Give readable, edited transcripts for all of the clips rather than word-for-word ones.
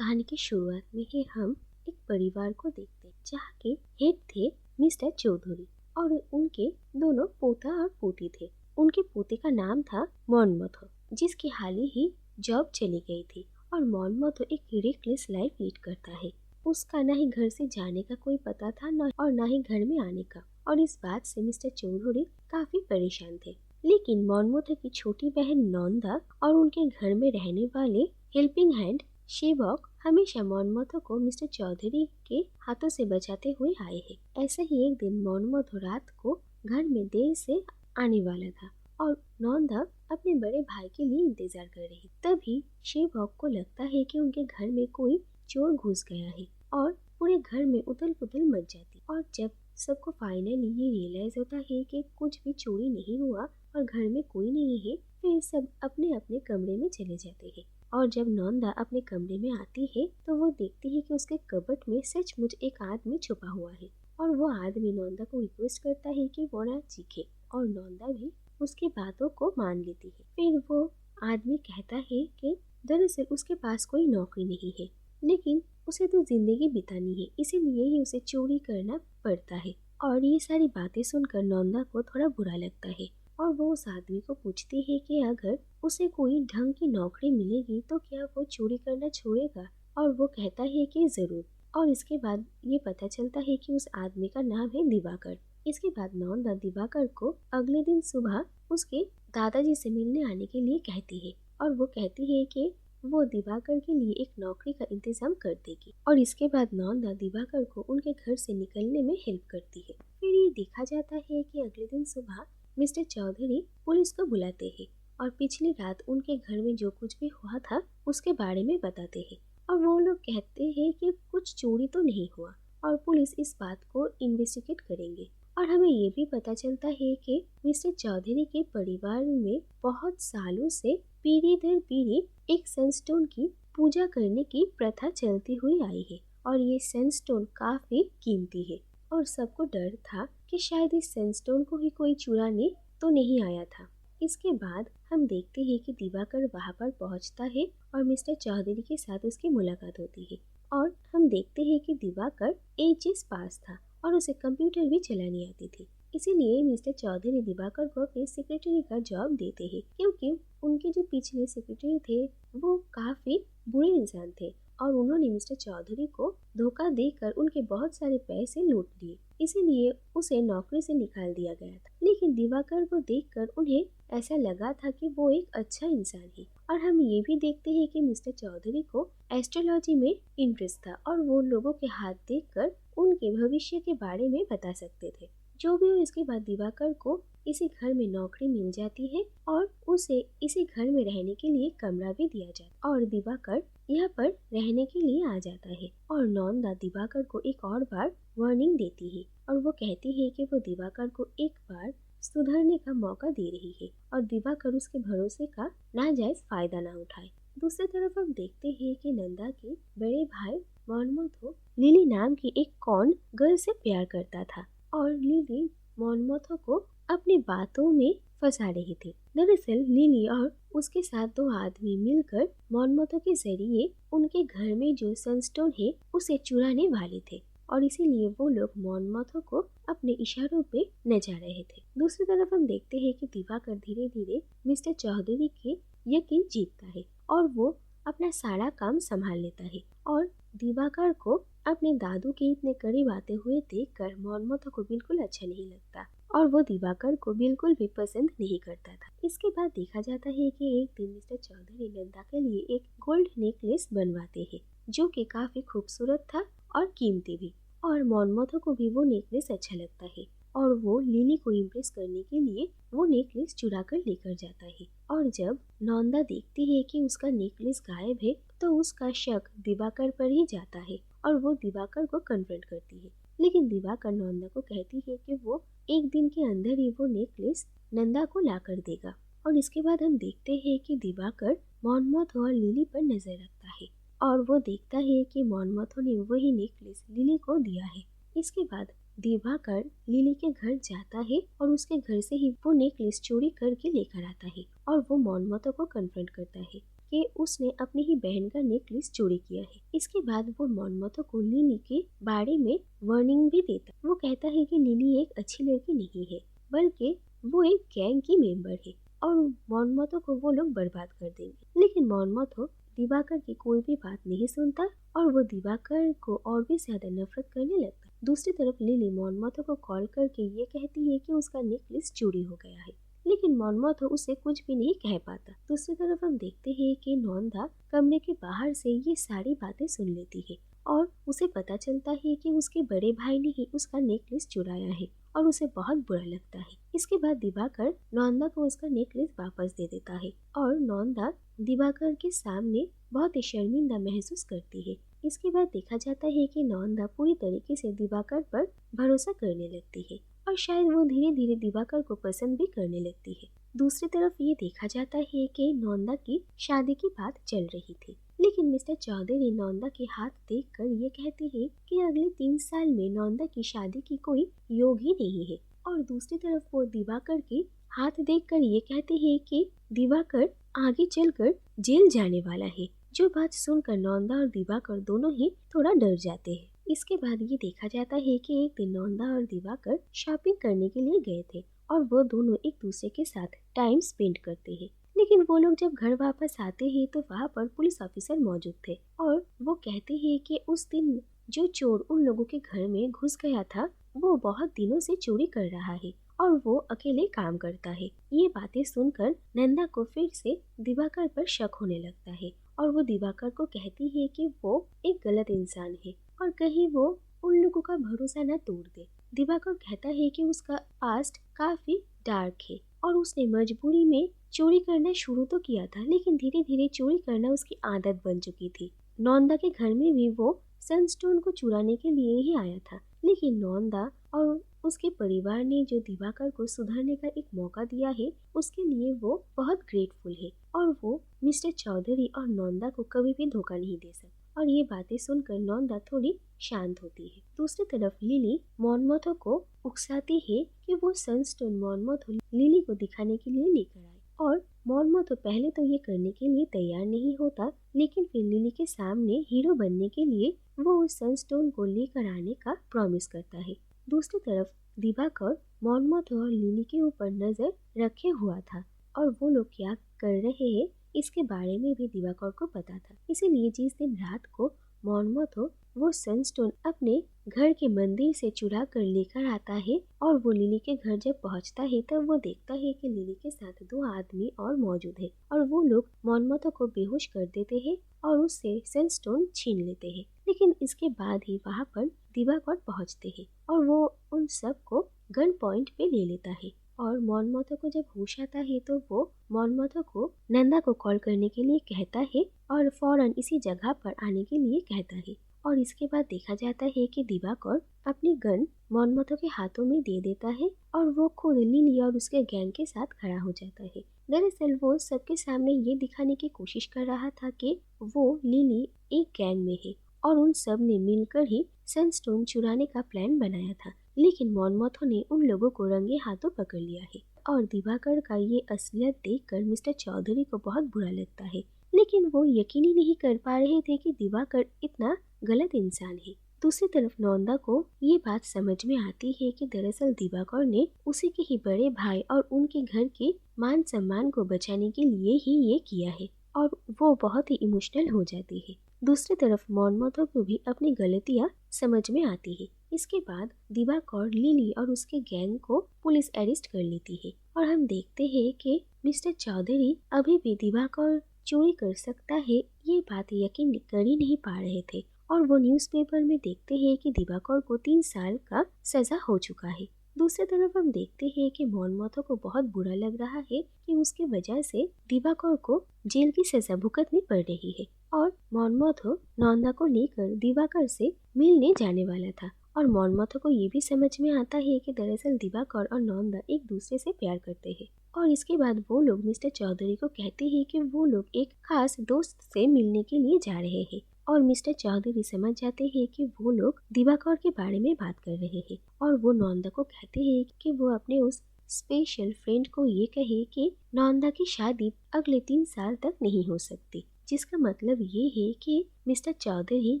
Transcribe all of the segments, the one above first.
कहानी की शुरुआत में ही हम एक परिवार को देखते हैं जहाँ के हेड थे मिस्टर चौधरी और उनके दोनों पोता और पोती थे। उनके पोते का नाम था मॉनमथो, जिसकी हाल ही जॉब चली गई थी। और मॉनमथो एक रिकलेस लाइफ लीड करता है। उसका ना ही घर से जाने का कोई पता था ना ही घर में आने का। और इस बात से मिस्टर चौधरी काफी परेशान थे। लेकिन मॉनमथो की छोटी बहन नौंदा और उनके घर में रहने वाले हेल्पिंग हैंड शिवक हमेशा मॉनमथो को मिस्टर चौधरी के हाथों से बचाते हुए आए हैं। ऐसे ही एक दिन मॉनमथो रात को घर में देर से आने वाला था और नौंदा अपने बड़े भाई के लिए इंतजार कर रही। तभी शिवक को लगता है कि उनके घर में कोई चोर घुस गया है और पूरे घर में उथल पुथल मच जाती। और जब सबको फाइनली ये रियलाइज होता है कि कुछ भी चोरी नहीं हुआ और घर में कोई नहीं है, फिर सब अपने अपने कमरे में चले जाते हैं। और जब नौंदा अपने कमरे में आती है तो वो देखती है कि उसके कबर्ड में सचमुच एक आदमी छुपा हुआ है। और वो आदमी नौंदा को रिक्वेस्ट करता है कि वो ना चीखे, और नौंदा भी उसकी बातों को मान लेती है। फिर वो आदमी कहता है कि दरअसल उसके पास कोई नौकरी नहीं है, लेकिन उसे तो जिंदगी बितानी है, इसीलिए ही उसे चोरी करना पड़ता है। और ये सारी बातें सुनकर नौंदा को थोड़ा बुरा लगता है और वो उस आदमी को पूछती है कि अगर उसे कोई ढंग की नौकरी मिलेगी तो क्या वो चोरी करना छोड़ेगा। और वो कहता है कि जरूर। और इसके बाद ये पता चलता है कि उस आदमी का नाम है दिवाकर। इसके बाद नौंदा दिवाकर को अगले दिन सुबह उसके दादाजी से मिलने आने के लिए कहती है और वो कहती है कि वो दिवाकर के लिए एक नौकरी का इंतजाम कर देगी। और इसके बाद नौंदा दिवाकर को उनके घर से निकलने में हेल्प करती है। फिर ये देखा जाता है कि अगले दिन सुबह मिस्टर चौधरी पुलिस को बुलाते हैं और पिछली रात उनके घर में जो कुछ भी हुआ था उसके बारे में बताते हैं। और वो लोग कहते हैं कि कुछ चोरी तो नहीं हुआ और पुलिस इस बात को इन्वेस्टिगेट करेंगे। और हमें ये भी पता चलता है कि मिस्टर चौधरी के परिवार में बहुत सालों से पीढ़ी दर पीढ़ी एक सनस्टोन की पूजा करने की प्रथा चलती हुई आई है। और ये सनस्टोन काफी कीमती है और सबको डर था कि शायद इस सनस्टोन को ही कोई चुराने तो नहीं आया था। इसके बाद हम देखते हैं कि दिवाकर वहां पर पहुंचता है और मिस्टर चौधरी के साथ उसकी मुलाकात होती है। और हम देखते हैं कि दिवाकर एचएस पास था और उसे कंप्यूटर भी चलानी आती थी। इसीलिए मिस्टर चौधरी दिवाकर को अपने सेक्रेटरी का जॉब देते हैं, क्योंकि उनके जो पिछले सेक्रेटरी थे वो काफी बुरे इंसान थे और उन्होंने मिस्टर चौधरी को धोखा देकर उनके बहुत सारे पैसे लूट लिए। इसीलिए उसे नौकरी से निकाल दिया गया था। लेकिन दिवाकर को देखकर उन्हें ऐसा लगा था कि वो एक अच्छा इंसान है। और हम ये भी देखते हैं कि मिस्टर चौधरी को एस्ट्रोलॉजी में इंटरेस्ट था और वो लोगों के हाथ देखकर उनके भविष्य के बारे में बता सकते थे। जो भी हो, इसके बाद दिवाकर को इसी घर में नौकरी मिल जाती है और उसे इसी घर में रहने के लिए कमरा भी दिया जाता है और दिवाकर यहाँ पर रहने के लिए आ जाता है। और नौंदा दिवाकर को एक और बार वार्निंग देती है और वो कहती है कि वो दिवाकर को एक बार सुधरने का मौका दे रही है और दिवाकर उसके भरोसे का नाजायज फायदा ना उठाए। दूसरी तरफ हम देखते हैं कि नंदा के बड़े भाई मॉनमथो लिली नाम की एक कॉन गर्ल से प्यार करता था और लिली मॉनमथो को अपनी बातों में फंसा रही थी। दरअसल लिली और उसके साथ दो आदमी मिलकर मॉनमथो के जरिए उनके घर में जो सनस्टोन है उसे चुराने वाले थे और इसीलिए वो लोग मॉनमथो को अपने इशारों पे नचा रहे थे। दूसरी तरफ हम देखते हैं कि दिवाकर धीरे धीरे मिस्टर चौधरी के यकीन जीतता है और वो अपना सारा काम संभाल लेता है। और दिवाकर को अपने दादू के इतने करीब आते हुए देखकर मॉनमथो को बिल्कुल अच्छा नहीं लगता और वो दिवाकर को बिल्कुल भी पसंद नहीं करता था। इसके बाद देखा जाता है कि एक दिन मिस्टर चौधरी नंदा के लिए एक गोल्ड नेकलेस बनवाते हैं जो कि काफी खूबसूरत था और कीमती भी। और मॉनमथो को भी वो नेकलेस अच्छा लगता है और वो लिली को इम्प्रेस करने के लिए वो नेकलेस चुरा कर लेकर जाता है। और जब नौंदा देखती है कि उसका नेकलेस गायब है तो उसका शक दिवाकर पर ही जाता है और वो दिवाकर को कन्फ्रंट करती है। लेकिन दिवाकर नौंदा को कहती है कि वो एक दिन के अंदर ही वो नेकलेस नंदा को ला कर देगा। और इसके बाद हम देखते हैं कि दिवाकर मॉनमथो और लिली पर नजर रखता है और वो देखता है कि मॉनमथो ने वही नेकलेस लिली को दिया है। इसके बाद दिवाकर लिली के घर जाता है और उसके घर से ही वो नेकलेस चोरी करके लेकर आता है और वो मॉनमथो को कन्फ्रंट करता है कि उसने अपनी ही बहन का नेकलेस चोरी किया है। इसके बाद वो मोनमोथो को लिली के बारे में वार्निंग भी देता। वो कहता है कि लिली एक अच्छी लड़की नहीं है, बल्कि वो एक गैंग की मेंबर है और मोनमोथो को वो लोग बर्बाद कर देंगे। लेकिन मोनमोथो दिवाकर की कोई भी बात नहीं सुनता और वो दिवाकर को और भी ज्यादा नफरत करने लगता है। दूसरी तरफ लिली मोनमोथो को कॉल करके ये कहती है कि उसका नेकलेस चोरी हो गया है, लेकिन मोनमोथो उसे कुछ भी नहीं कह पाता। दूसरी तरफ हम देखते हैं कि नोंदा कमरे के बाहर से ये सारी बातें सुन लेती है और उसे पता चलता है कि उसके बड़े भाई ने ही उसका नेकलेस चुराया है और उसे बहुत बुरा लगता है। इसके बाद दिवाकर नोंदा को उसका नेकलेस वापस दे देता है और नोंदा दिवाकर के सामने बहुत ही शर्मिंदा महसूस करती है। इसके बाद देखा जाता है कि नोंदा पूरी तरीके से दिवाकर पर भरोसा करने लगती है और शायद वो धीरे धीरे दिवाकर को पसंद भी करने लगती है। दूसरी तरफ ये देखा जाता है कि नोंदा की शादी की बात चल रही थी, लेकिन मिस्टर चौधरी नोंदा के हाथ देखकर ये कहते हैं कि अगले 3 साल में नोंदा की शादी की कोई योग ही नहीं है। और दूसरी तरफ वो दिवाकर के हाथ देखकर ये कहते हैं कि दिवाकर आगे चलकर जेल जाने वाला है। जो बात सुनकर नोंदा और दिवाकर दोनों ही थोड़ा डर जाते हैं। इसके बाद ये देखा जाता है कि एक दिन नोंदा और दिवाकर शॉपिंग करने के लिए गए थे और वो दोनों एक दूसरे के साथ टाइम स्पेंड करते हैं। लेकिन वो लोग जब घर वापस आते हैं तो वहाँ पर पुलिस ऑफिसर मौजूद थे और वो कहते हैं कि उस दिन जो चोर उन लोगों के घर में घुस गया था वो बहुत दिनों से चोरी कर रहा है और वो अकेले काम करता है। ये बातें सुनकर नंदा को फिर से दिवाकर पर शक होने लगता है और वो दिवाकर को कहती है कि वो एक गलत इंसान है और कहीं वो उन लोगों का भरोसा न तोड़ दे। दिवाकर कहता है कि उसका पास्ट काफी डार्क है और उसने मजबूरी में चोरी करना शुरू तो किया था, लेकिन धीरे धीरे चोरी करना उसकी आदत बन चुकी थी। नोंदा के घर में भी वो सनस्टोन को चुराने के लिए ही आया था, लेकिन नोंदा और उसके परिवार ने जो दिवाकर को सुधरने का एक मौका दिया है उसके लिए वो बहुत ग्रेटफुल है और वो मिस्टर चौधरी और नोंदा को कभी भी धोखा नहीं दे सकता। और ये बातें सुनकर नोंदा थोड़ी शांत होती है। दूसरी तरफ लिली मोनमोथो को उकसाती है कि वो सनस्टोन मोनमोथो लिली को दिखाने के लिए लेकर आए और मोनमोथो पहले तो ये करने के लिए तैयार नहीं होता, लेकिन फिर लिली के सामने हीरो बनने के लिए वो उस सनस्टोन को लेकर आने का प्रॉमिस करता है। दूसरी तरफ दिवाकर मोनमोथो और लिली के ऊपर नजर रखे हुआ था और वो लोग क्या कर रहे हैं इसके बारे में भी दिवाकर को पता था। इसीलिए जिस दिन रात को मोनमोथो वो सनस्टोन अपने घर के मंदिर से चुरा कर लेकर आता है और वो लिली के घर जब पहुंचता है तब वो देखता है कि लिली के साथ 2 आदमी और मौजूद है और वो लोग मोनमोथो को बेहोश कर देते हैं और उससे सनस्टोन छीन लेते हैं। लेकिन इसके बाद ही वहाँ पर दिवाकर पहुँचते हैं और वो उन सब को गन पॉइंट पे ले लेता है और मोनमोथो को जब होश आता है तो वो मोनमोथो को नंदा को कॉल करने के लिए कहता है और फौरन इसी जगह पर आने के लिए कहता है। और इसके बाद देखा जाता है कि दिवाकर अपनी गन मोनमोथो के हाथों में दे देता है और वो खुद लिली और उसके गैंग के साथ खड़ा हो जाता है। दरअसल वो सबके सामने ये दिखाने की कोशिश कर रहा था कि वो लिली एक गैंग में है और उन सब ने मिलकर ही सनस्टोन चुराने का प्लान बनाया था, लेकिन मोनमोथो ने उन लोगों को रंगे हाथों पकड़ लिया है। और दिवाकर का ये असलियत देखकर मिस्टर चौधरी को बहुत बुरा लगता है, लेकिन वो यकीन ही नहीं कर पा रहे थे कि दिवाकर इतना गलत इंसान है। दूसरी तरफ नोंदा को ये बात समझ में आती है कि दरअसल दिवाकर ने उसी के ही बड़े भाई और उनके घर के मान सम्मान को बचाने के लिए ही ये किया है और वो बहुत ही इमोशनल हो जाती है। दूसरी तरफ मोनमोथो को भी अपनी गलतियाँ समझ में आती है। इसके बाद दिवाकर लिली और उसके गैंग को पुलिस अरेस्ट कर लेती है और हम देखते हैं कि मिस्टर चौधरी अभी भी दिवाकर चोरी कर सकता है ये बात यकीन कर ही नहीं पा रहे थे और वो न्यूज़पेपर में देखते हैं कि दिवाकर को 3 साल का सजा हो चुका है। दूसरी तरफ हम देखते हैं कि मोनमोथो को बहुत बुरा लग रहा है कि उसके वजह से दिवाकर को जेल की सजा भुगतनी पड़ रही है और मोनमोथो नोंदा को लेकर दिवाकर से मिलने जाने वाला था और मोनमोथो को ये भी समझ में आता है कि दरअसल दिवाकर और नोंदा एक दूसरे से प्यार करते हैं। और इसके बाद वो लोग मिस्टर चौधरी को कहते हैं कि वो लोग एक खास दोस्त से मिलने के लिए जा रहे हैं और मिस्टर चौधरी समझ जाते हैं कि वो लोग दिवाकर के बारे में बात कर रहे हैं और वो नोंदा को कहते हैं कि वो अपने उस स्पेशल फ्रेंड को ये कहे कि नौंदा की शादी अगले 3 साल तक नहीं हो सकती, जिसका मतलब ये है कि मिस्टर चौधरी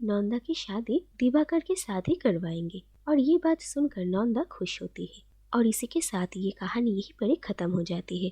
नौंदा की शादी दिवाकर के साथ ही करवाएंगे। और ये बात सुनकर नौंदा खुश होती है और इसी के साथ ये कहानी यहीं पर ही खत्म हो जाती है।